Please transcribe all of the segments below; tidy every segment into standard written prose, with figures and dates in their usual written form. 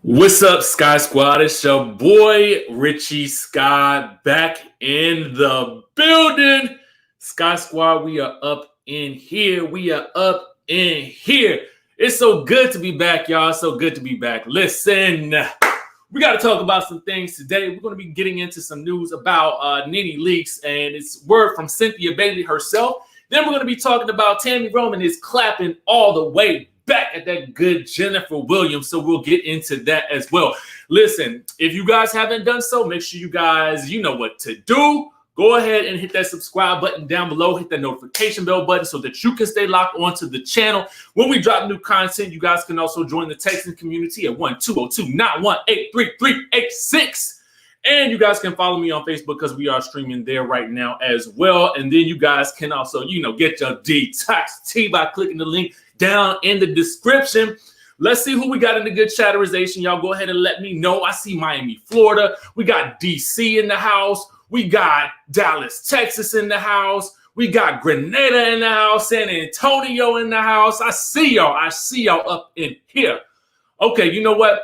What's up, Skye Squad? It's your boy, Richie Skye, back in the building. Skye Squad, we are up in here. It's so good to be back, y'all. So good to be back. Listen, we got to talk about some things today. We're going to be getting into some news about Nene leaks, and it's word from Cynthia Bailey herself. Then we're going to be talking about Tami Roman is clapping all the way back at that good Jennifer Williams. So we'll get into that as well. Listen, if you guys haven't done so, make sure you guys, you know what to do. Go ahead and hit that subscribe button down below. Hit that notification bell button so that you can stay locked onto the channel. When we drop new content, you guys can also join the texting community at 1-202-918-3386. And you guys can follow me on Facebook because we are streaming there right now as well. And then you guys can also, get your detox tea by clicking the link down in the description. Let's see who we got in the good chatterization. Y'all go ahead and let me know. I see Miami, Florida. We got DC in the house. We got Dallas, Texas in the house. We got Grenada in the house. San Antonio in the house. I see y'all up in here. Okay, you know what?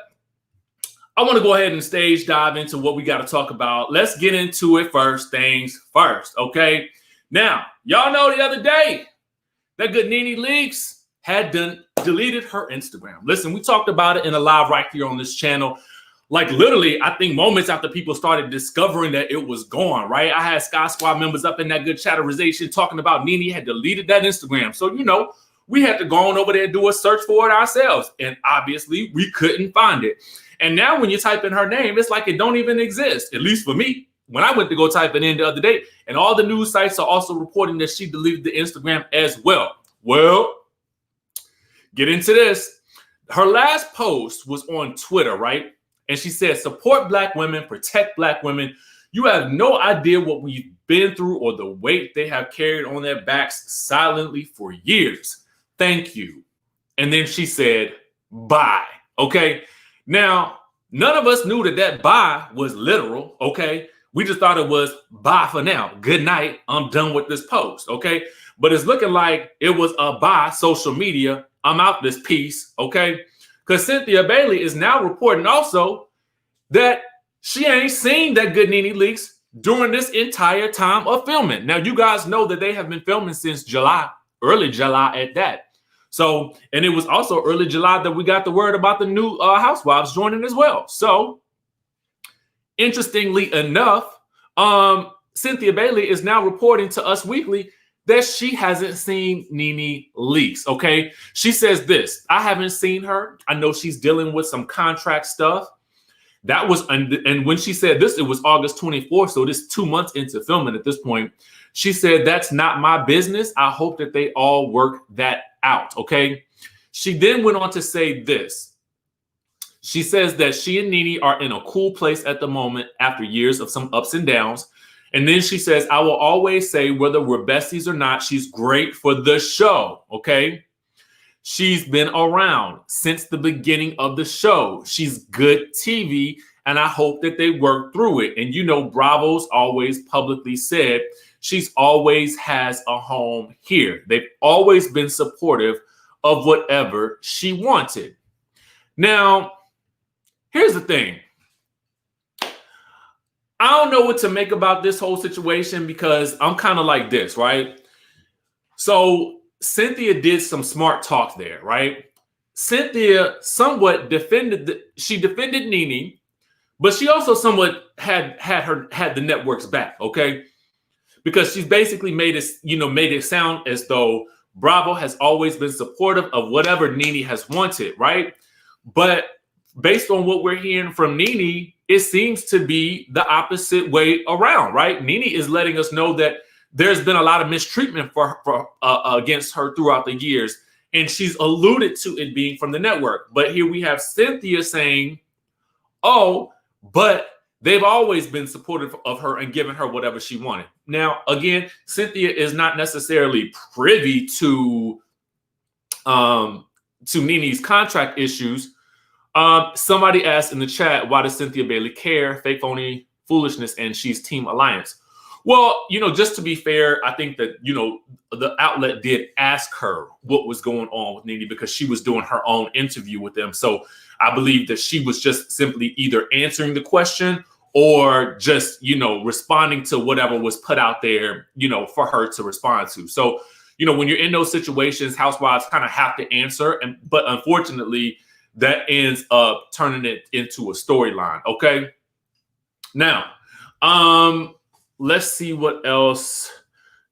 I want to go ahead and stage dive into what we got to talk about. Let's get into it first things first, okay? Now, y'all know the other day that good Nene Leaks had deleted her Instagram. Listen, we talked about it in a live right here on this channel. Like literally, I think moments after people started discovering that it was gone, right? I had Skye Squad members up in that good chatterization talking about Nene had deleted that Instagram. So, we had to go on over there and do a search for it ourselves. And obviously, we couldn't find it. And now when you type in her name, it's like it don't even exist, at least for me. When I went to go type it in the other day, and all the news sites are also reporting that she deleted the Instagram as well. Well, get into this. Her last post was on Twitter, right? And she said, support Black women, protect Black women. You have no idea what we've been through or the weight they have carried on their backs silently for years. Thank you. And then she said, bye. Okay. Now, none of us knew that bye was literal, okay? We just thought it was bye for now. Good night. I'm done with this post, okay? But it's looking like it was a bye social media. I'm out this piece, okay? Because Cynthia Bailey is now reporting also that she ain't seen that good Nene Leaks during this entire time of filming. Now, you guys know that they have been filming since July, early July at that. So, and it was also early July that we got the word about the new Housewives joining as well. So, interestingly enough, Cynthia Bailey is now reporting to Us Weekly that she hasn't seen Nene Leaks, okay? She says this, I haven't seen her. I know she's dealing with some contract stuff. That was, and when she said this, it was August 24th, so this 2 months into filming at this point. She said, that's not my business. I hope that they all work that out, okay? She then went on to say this. She says that she and Nene are in a cool place at the moment after years of some ups and downs. And then she says, I will always say whether we're besties or not, she's great for the show, okay? She's been around since the beginning of the show. She's good TV, and I hope that they work through it. And Bravo's always publicly said she's always has a home here. They've always been supportive of whatever she wanted. Now, here's the thing. I don't know what to make about this whole situation because I'm kind of like this, right? So Cynthia did some smart talk there, right? Cynthia somewhat defended Nene, but she also somewhat had the network's back, okay? Because she's basically made it sound as though Bravo has always been supportive of whatever Nene has wanted, right? But based on what we're hearing from Nene, it seems to be the opposite way around, right? Nene is letting us know that there's been a lot of mistreatment against her throughout the years, and she's alluded to it being from the network. But here we have Cynthia saying, oh, but they've always been supportive of her and giving her whatever she wanted. Now, again, Cynthia is not necessarily privy to Nene's contract issues. Somebody asked in the chat, why does Cynthia Bailey care? Fake, phony foolishness, and she's Team Alliance. Well, just to be fair, I think that, the outlet did ask her what was going on with Nene because she was doing her own interview with them. So I believe that she was just simply either answering the question or just, responding to whatever was put out there, for her to respond to. So, when you're in those situations, housewives kind of have to answer. But unfortunately, that ends up turning it into a storyline. Okay. Now, let's see what else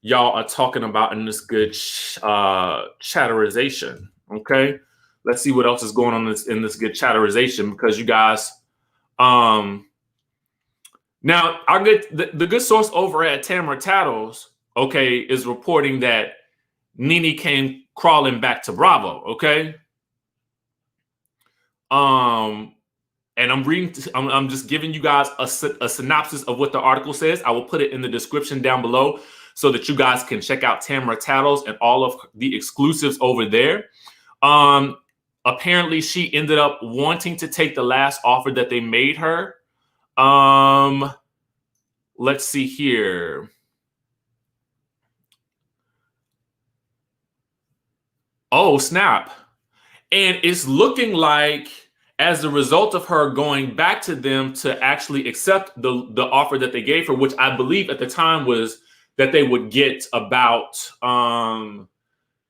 y'all are talking about in this good chatterization. Okay. Let's see what else is going on in this good chatterization, because you guys, now the good source over at Tamara Tattles, okay, is reporting that Nene came crawling back to Bravo. Okay. And I'm just giving you guys a synopsis of what the article says. I will put it in the description down below so that you guys can check out Tamara Tattles and all of the exclusives over there. Apparently, she ended up wanting to take the last offer that they made her. Let's see here. Oh, snap. And it's looking like, as a result of her going back to them to actually accept the offer that they gave her, which I believe at the time was that they would get about,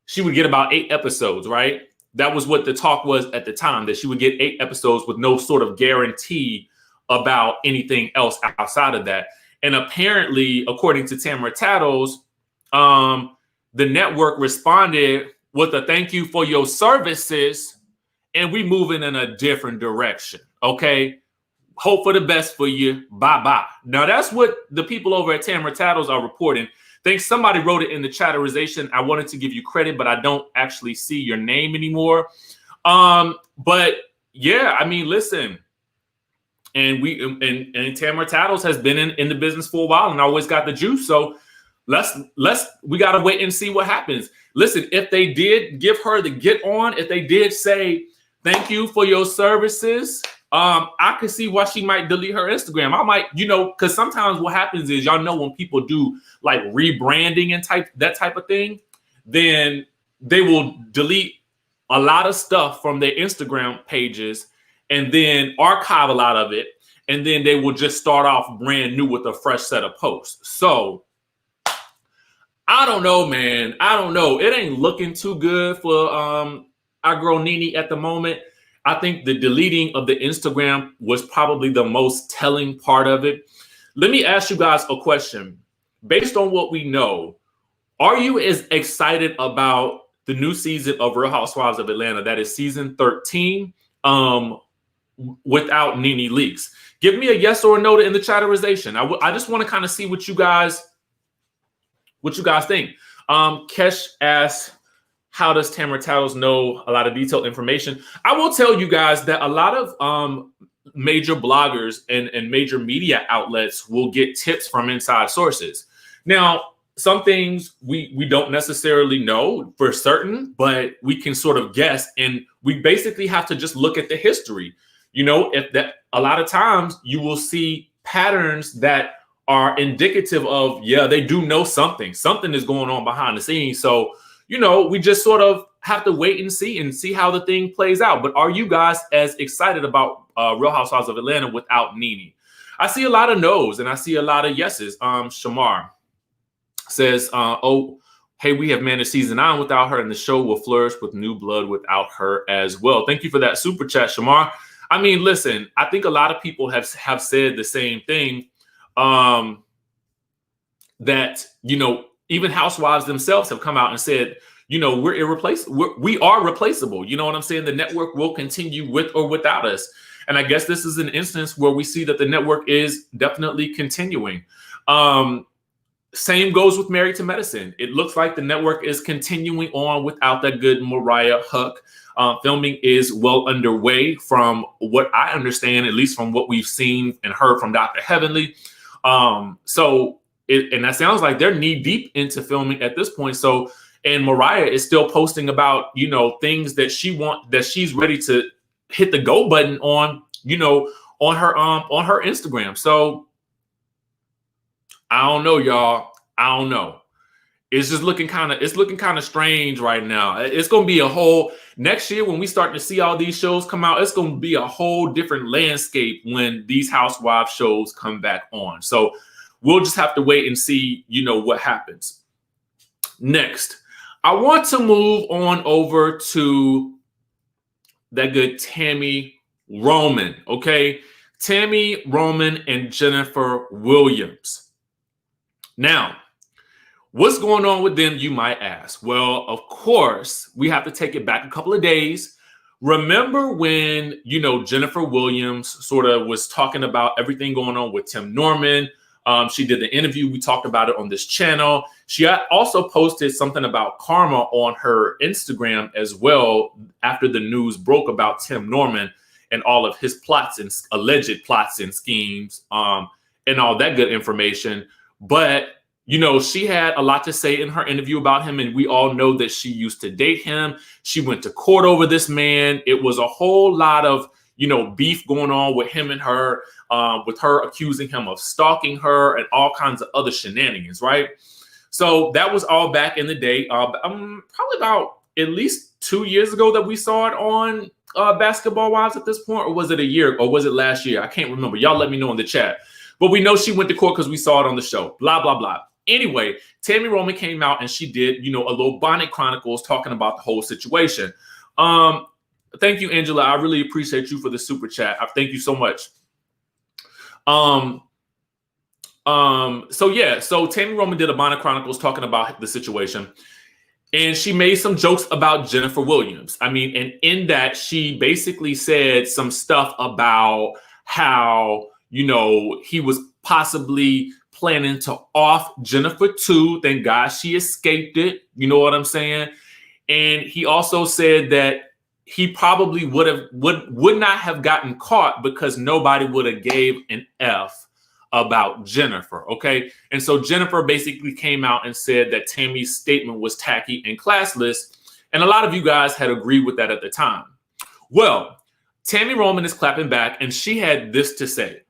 she would get about 8 episodes, right? That was what the talk was at the time, that she would get 8 episodes with no sort of guarantee about anything else outside of that. And apparently, according to Tamara Tattles, the network responded with a thank you for your services, and we moving in a different direction. Okay. Hope for the best for you. Bye-bye. Now that's what the people over at Tamara Tattles are reporting. Think somebody wrote it in the chatterization. I wanted to give you credit, but I don't actually see your name anymore. But yeah, I mean, listen, and Tamara Tattles has been in the business for a while and always got the juice. So we got to wait and see what happens. Listen, if they did give her the get on, if they did say, thank you for your services, I could see why she might delete her Instagram. I might, because sometimes what happens is, y'all know, when people do like rebranding and that type of thing, then they will delete a lot of stuff from their Instagram pages and then archive a lot of it. And then they will just start off brand new with a fresh set of posts. So I don't know, man. I don't know. It ain't looking too good for our girl Nene at the moment. I think the deleting of the Instagram was probably the most telling part of it. Let me ask you guys a question. Based on what we know, are you as excited about the new season of Real Housewives of Atlanta, that is season 13, without Nene Leakes? Give me a yes or a no in the chatterization. I just want to kind of see what you guys think. Kesh asks, how does Tamara Tattles know a lot of detailed information? I will tell you guys that a lot of major bloggers and major media outlets will get tips from inside sources. Now, some things we don't necessarily know for certain, but we can sort of guess, and we basically have to just look at the history. If that, a lot of times you will see patterns that are indicative of, yeah, they do know something is going on behind the scenes. So, we just sort of have to wait and see how the thing plays out. But are you guys as excited about Real Housewives of Atlanta without Nene? I see a lot of no's and I see a lot of yeses. Shamar says, oh, hey, we have managed season 9 without her, and the show will flourish with new blood without her as well. Thank you for that super chat, Shamar. I mean, listen, I think a lot of people have said the same thing, that, even housewives themselves have come out and said, we're irreplaceable. We are replaceable. You know what I'm saying? The network will continue with or without us. And I guess this is an instance where we see that the network is definitely continuing. Same goes with Married to Medicine. It looks like the network is continuing on without that good Mariah Huq. Filming is well underway from what I understand, at least from what we've seen and heard from Dr. Heavenly. And that sounds like they're knee deep into filming at this point. So, and Mariah is still posting about, things that she's ready to hit the go button on, on her Instagram. So I don't know, y'all. I don't know. It's just looking kind of strange right now. It's going to be a whole next year when we start to see all these shows come out. It's going to be a whole different landscape when these Housewives shows come back on. So we'll just have to wait and see, what happens. Next, I want to move on over to that good Tami Roman. Okay, Tami Roman and Jennifer Williams. Now, what's going on with them, you might ask? Well, of course, we have to take it back a couple of days. Remember when, Jennifer Williams sort of was talking about everything going on with Tim Norman? She did the interview. We talked about it on this channel. She also posted something about karma on her Instagram as well after the news broke about Tim Norman and all of his plots and alleged plots and schemes and all that good information. But she had a lot to say in her interview about him, and we all know that she used to date him. She went to court over this man. It was a whole lot of, beef going on with him and her, with her accusing him of stalking her and all kinds of other shenanigans, right? So that was all back in the day, probably about at least 2 years ago that we saw it on Basketball Wives at this point, or was it a year, or was it last year? I can't remember. Y'all let me know in the chat. But we know she went to court because we saw it on the show, blah, blah, blah. Anyway, Tami Roman came out and she did, a little Bonnet Chronicles talking about the whole situation. Thank you, Angela. I really appreciate you for the super chat. Thank you so much. So Tami Roman did a Bonnet Chronicles talking about the situation. And she made some jokes about Jennifer Williams. I mean, and in that, she basically said some stuff about how, he was possibly planning to off Jennifer too. Thank God she escaped it. You know what I'm saying? And he also said that he probably would not have gotten caught because nobody would have gave an F about Jennifer. Okay. And so Jennifer basically came out and said that Tami's statement was tacky and classless. And a lot of you guys had agreed with that at the time. Well, Tami Roman is clapping back and she had this to say.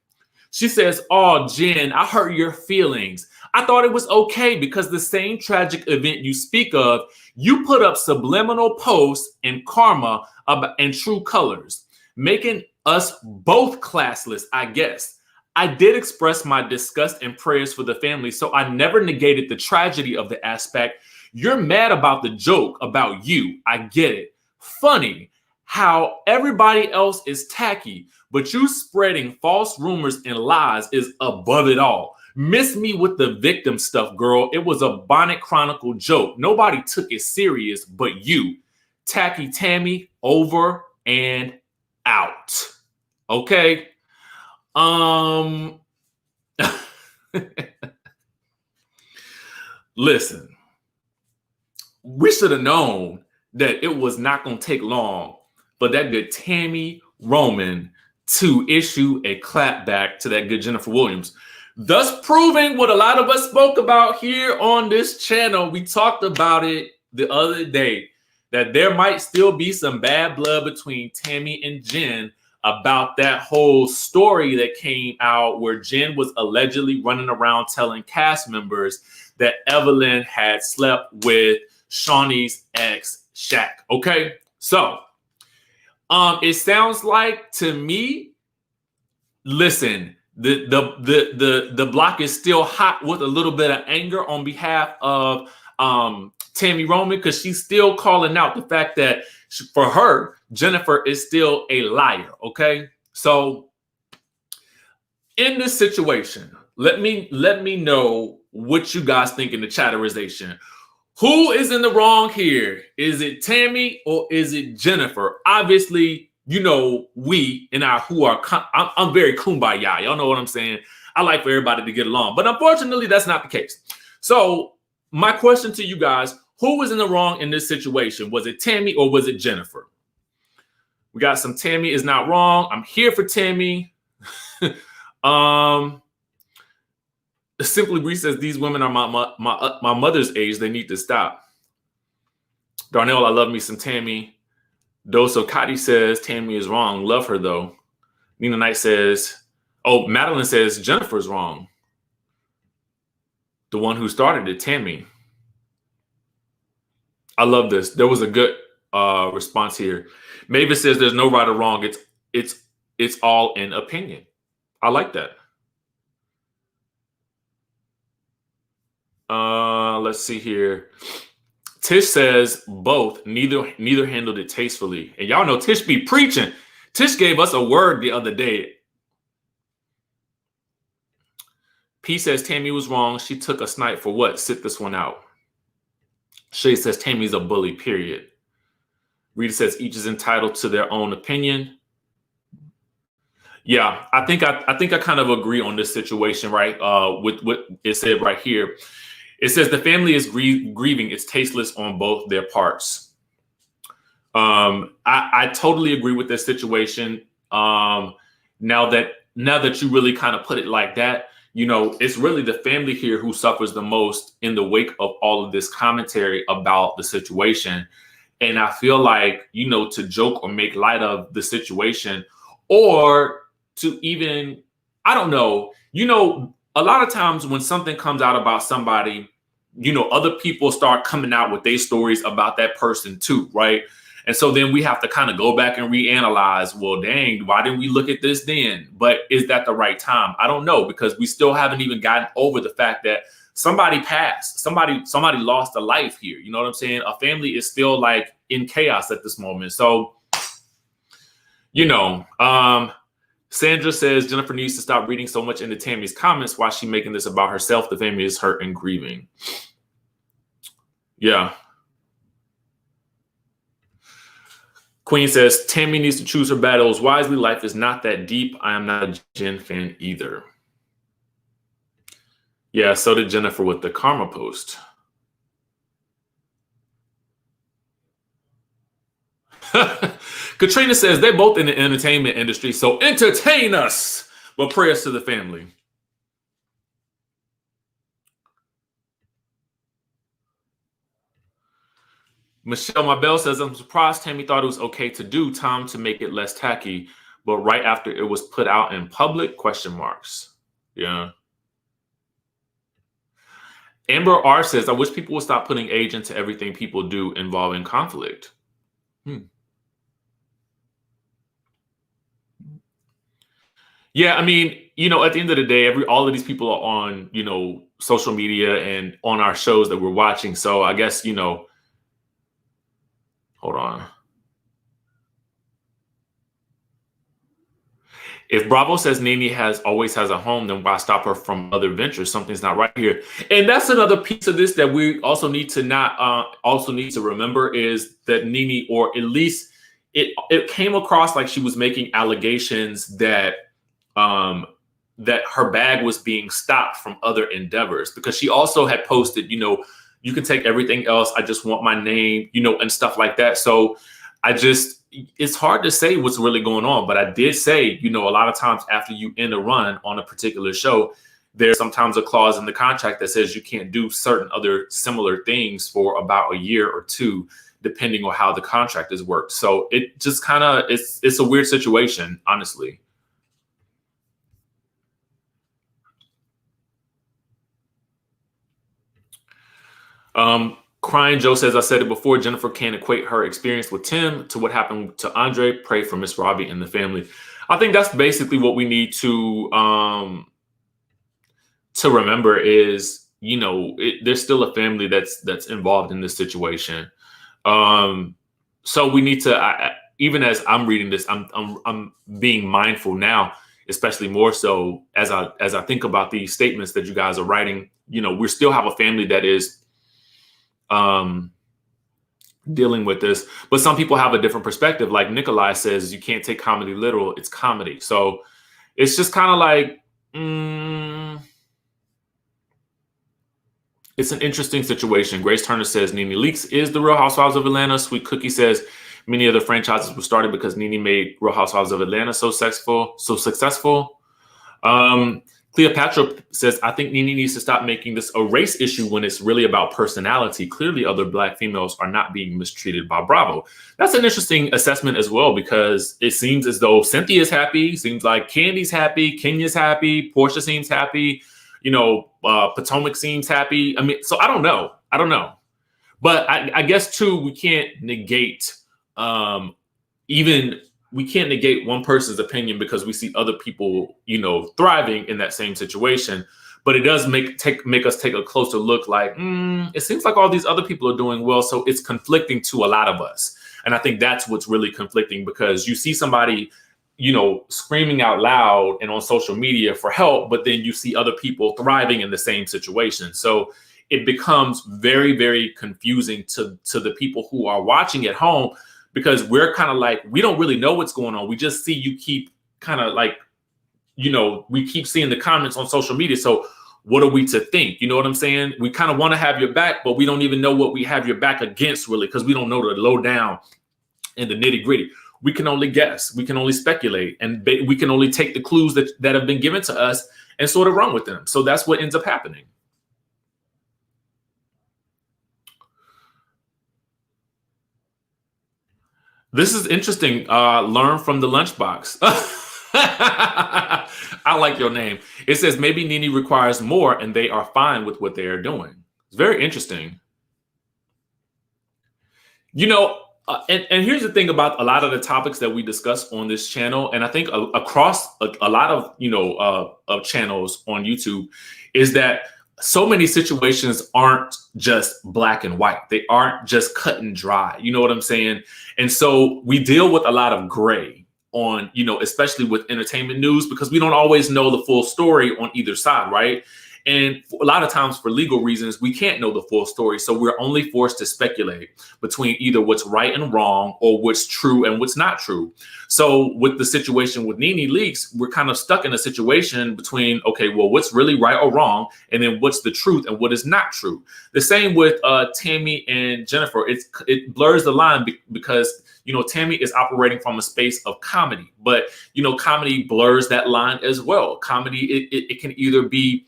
She says, "Oh, Jen, I hurt your feelings. I thought it was okay because the same tragic event you speak of, you put up subliminal posts and karma and true colors, making us both classless, I guess. I did express my disgust and prayers for the family, so I never negated the tragedy of the aspect. You're mad about the joke about you. I get it. Funny how everybody else is tacky, but you spreading false rumors and lies is above it all. Miss me with the victim stuff, girl. It was a Bonnet Chronicle joke. Nobody took it serious but you. Tacky Tami, over and out." Okay. Listen, we should have known that it was not going to take long for that good Tami Roman to issue a clapback to that good Jennifer Williams, thus proving what a lot of us spoke about here on this channel. We talked about it the other day, that there might still be some bad blood between Tami and Jen about that whole story that came out where Jen was allegedly running around telling cast members that Evelyn had slept with Shawnee's ex, Shaq. Okay, so it sounds like to me, listen, the block is still hot with a little bit of anger on behalf of Tami Roman, because she's still calling out the fact that for her, Jennifer is still a liar. Okay, so in this situation, let me know what you guys think in the chatterization. Who is in the wrong here? Is it Tami or is it Jennifer? Obviously, we and our who are, I'm very kumbaya. Y'all know what I'm saying? I like for everybody to get along, but unfortunately, that's not the case. So my question to you guys, who was in the wrong in this situation? Was it Tami or was it Jennifer? We got some Tami is not wrong. I'm here for Tami. Simply Bree says, these women are my mother's age. They need to stop. Darnell, I love me some Tami. Doso Kati says, Tami is wrong. Love her, though. Nina Knight says, oh, Madeline says, Jennifer's wrong. The one who started it, Tami. I love this. There was a good response here. Mavis says there's no right or wrong. It's all in opinion. I like that. Let's see here. Tish says both. Neither handled it tastefully. And y'all know Tish be preaching. Tish gave us a word the other day. P says Tami was wrong. She took a snipe for what? Sit this one out. Shay says Tami's a bully, period. Rita says each is entitled to their own opinion. Yeah, I think I kind of agree on this situation, right? With what it said right here. It says the family is grieving. It's tasteless on both their parts. I totally agree with this situation. Now that you really kind of put it like that, you know, it's really the family here who suffers the most in the wake of all of this commentary about the situation. And I feel like, you know, to joke or make light of the situation, or to even, I don't know, you know, a lot of times when something comes out about somebody, you know, other people start coming out with their stories about that person too, right? And so then we have to kind of go back and reanalyze, well, dang, why didn't we look at this then? But is that the right time? I don't know, because we still haven't even gotten over the fact that somebody passed, somebody lost a life here. You know what I'm saying? A family is still like in chaos at this moment. So, you know, Sandra says Jennifer needs to stop reading so much into Tami's comments. Why is she making this about herself? The family is hurt and grieving. Yeah. Queen says Tami needs to choose her battles wisely. Life is not that deep. I am not a Jen fan either. Yeah, so did Jennifer with the karma post. Katrina says they're both in the entertainment industry, so entertain us. But prayers to the family. Michelle Mabel says, I'm surprised Tami thought it was okay to do Tom to make it less tacky, but right after it was put out in public, question marks. Yeah. Amber R says, I wish people would stop putting age into everything people do involving conflict. Yeah, I mean, you know, at the end of the day, all of these people are on, you know, social media and on our shows that we're watching. So I guess, you know, hold on. If Bravo says Nene always has a home, then why stop her from other ventures? Something's not right here. And that's another piece of this that we also need to remember is that Nene, or at least it came across like she was making allegations that that her bag was being stopped from other endeavors, because she also had posted, you know, you can take everything else. I just want my name, you know, and stuff like that. So it's hard to say what's really going on, but I did say, you know, a lot of times after you end a run on a particular show, there's sometimes a clause in the contract that says you can't do certain other similar things for about a year or two, depending on how the contract is worked. So it just kind of, it's a weird situation, honestly. Crying Joe says, I said it before, Jennifer can't equate her experience with Tim to what happened to Andre. Pray for Miss Robbie and the family. I think that's basically what we need to remember is, you know, there's still a family that's involved in this situation. So we need to, even as I'm reading this, I'm being mindful now, especially more so as I think about these statements that you guys are writing. You know, we still have a family that is dealing with this, but some people have a different perspective. Like Nikolai says, you can't take comedy literal, it's comedy. So it's just kind of like, it's an interesting situation. Grace Turner says Nene Leakes is the Real Housewives of Atlanta. Sweet Cookie says many other franchises were started because Nene made Real Housewives of Atlanta so successful. Cleopatra says, I think Nene needs to stop making this a race issue when it's really about personality. Clearly, other Black females are not being mistreated by Bravo. That's an interesting assessment as well, because it seems as though Cynthia is happy. Seems like Kandi's happy. Kenya's happy. Porsha seems happy. Potomac seems happy. I mean, so I don't know. But I guess too, we can't negate we can't negate one person's opinion because we see other people, thriving in that same situation. But it does make us take a closer look. Like, it seems like all these other people are doing well, so it's conflicting to a lot of us. And I think that's what's really conflicting, because you see somebody, screaming out loud and on social media for help, but then you see other people thriving in the same situation. So it becomes very, very confusing to the people who are watching at home, because we're kind of like, we don't really know what's going on. We just see you keep kind of like, we keep seeing the comments on social media. So what are we to think? You know what I'm saying? We kind of want to have your back, but we don't even know what we have your back against, really, because we don't know the lowdown and the nitty gritty. We can only guess. We can only speculate. And we can only take the clues that have been given to us and sort of run with them. So that's what ends up happening. This is interesting. Learn from the lunchbox. I like your name. It says maybe Nene requires more and they are fine with what they are doing. It's very interesting. And here's the thing about a lot of the topics that we discuss on this channel, and I think across a lot of channels on YouTube, is that so many situations aren't just black and white. They aren't just cut and dry. You know what I'm saying? And so we deal with a lot of gray on, especially with entertainment news, because we don't always know the full story on either side, right? And a lot of times for legal reasons, we can't know the full story. So we're only forced to speculate between either what's right and wrong or what's true and what's not true. So with the situation with Nene Leakes, we're kind of stuck in a situation between, okay, well, what's really right or wrong? And then what's the truth and what is not true? The same with Tami and Jennifer. It blurs the line because Tami is operating from a space of comedy, but, comedy blurs that line as well. Comedy, it can either be,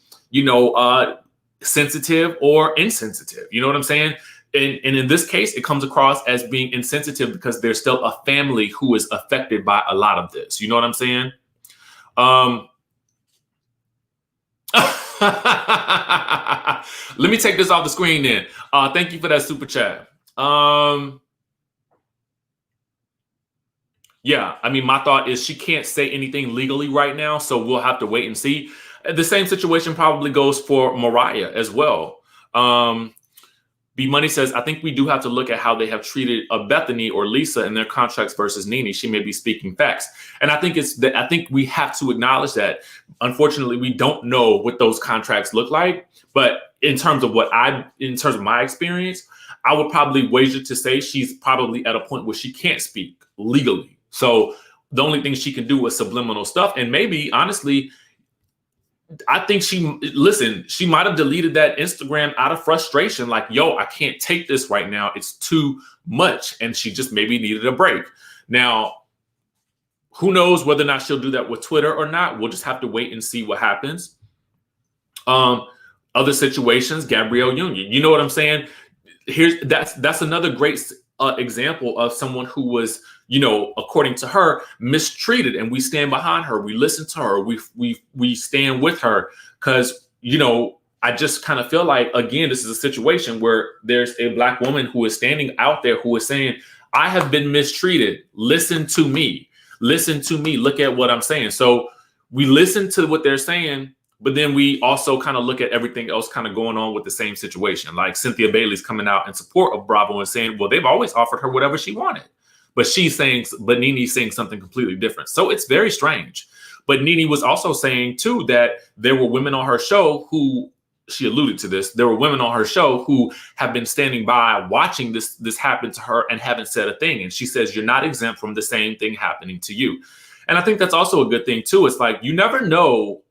sensitive or insensitive. You know what I'm saying? And in this case, it comes across as being insensitive because there's still a family who is affected by a lot of this. You know what I'm saying? Let me take this off the screen then. Thank you for that super chat. Yeah, I mean, my thought is she can't say anything legally right now, so we'll have to wait and see. The same situation probably goes for Mariah as well. B Money says, I think we do have to look at how they have treated Bethany or Lisa in their contracts versus Nene. She may be speaking facts. And I think we have to acknowledge that. Unfortunately, we don't know what those contracts look like. But in terms of my experience, I would probably wager to say she's probably at a point where she can't speak legally. So the only thing she can do is subliminal stuff. And maybe, honestly, I think she might have deleted that Instagram out of frustration. Like, yo, I can't take this right now. It's too much. And she just maybe needed a break. Now, who knows whether or not she'll do that with Twitter or not. We'll just have to wait and see what happens. Other situations, Gabrielle Union. You know what I'm saying? That's another great example of someone who was, according to her, mistreated, and we stand behind her. We listen to her. We stand with her because, I just kind of feel like, again, this is a situation where there's a Black woman who is standing out there who is saying, I have been mistreated. Listen to me. Listen to me. Look at what I'm saying. So we listen to what they're saying, but then we also kind of look at everything else kind of going on with the same situation. Like Cynthia Bailey's coming out in support of Bravo and saying, well, they've always offered her whatever she wanted. But Nene's saying something completely different. So it's very strange. But Nene was also saying, too, that there were women on her show who, she alluded to this, there were women on her show who have been standing by watching this happen to her and haven't said a thing. And she says, you're not exempt from the same thing happening to you. And I think that's also a good thing, too. It's like, you never know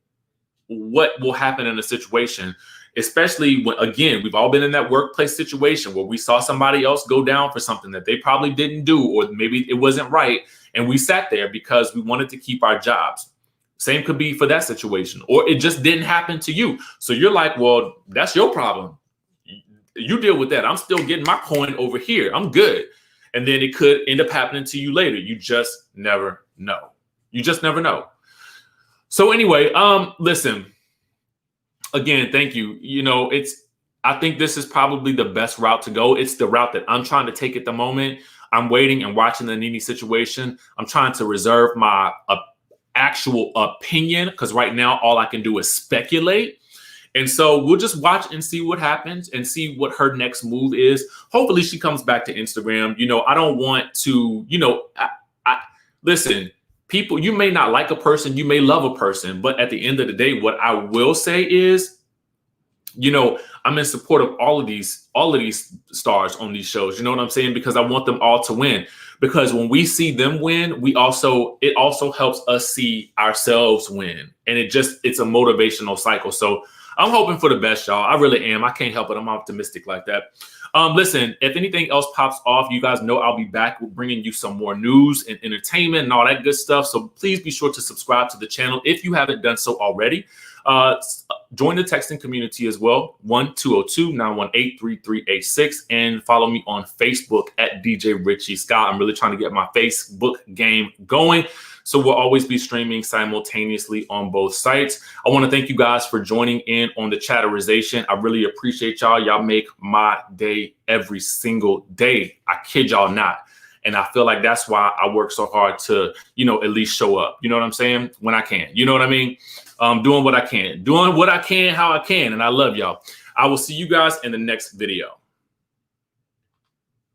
what will happen in a situation, especially when, again, we've all been in that workplace situation where we saw somebody else go down for something that they probably didn't do, or maybe it wasn't right. And we sat there because we wanted to keep our jobs. Same could be for that situation, or it just didn't happen to you. So you're like, well, that's your problem. You deal with that. I'm still getting my coin over here. I'm good. And then it could end up happening to you later. You just never know. You just never know. So anyway, listen, again, thank you. You know, I think this is probably the best route to go. It's the route that I'm trying to take at the moment. I'm waiting and watching the Nene situation. I'm trying to reserve my actual opinion because right now all I can do is speculate. And so we'll just watch and see what happens and see what her next move is. Hopefully she comes back to Instagram. You know, I don't want to, you know, listen, people, you may not like a person, you may love a person, but at the end of the day, what I will say is, you know, I'm in support of all of these stars on these shows. You know what I'm saying? Because I want them all to win. Because when we see them win, it also helps us see ourselves win. And it's a motivational cycle. So I'm hoping for the best, y'all. I really am. I can't help it. I'm optimistic like that. Listen, if anything else pops off, you guys know I'll be back with bringing you some more news and entertainment and all that good stuff. So please be sure to subscribe to the channel if you haven't done so already. Join the texting community as well, 1-202-918-3386, and follow me on Facebook at DJ Richie Skye. I'm really trying to get my Facebook game going, so we'll always be streaming simultaneously on both sites. I want to thank you guys for joining in on the chatterization. I really appreciate y'all. Y'all make my day every single day. I kid y'all not. And I feel like that's why I work so hard to, you know, at least show up. You know what I'm saying? When I can. You know what I mean? Doing what I can. Doing what I can, how I can. And I love y'all. I will see you guys in the next video.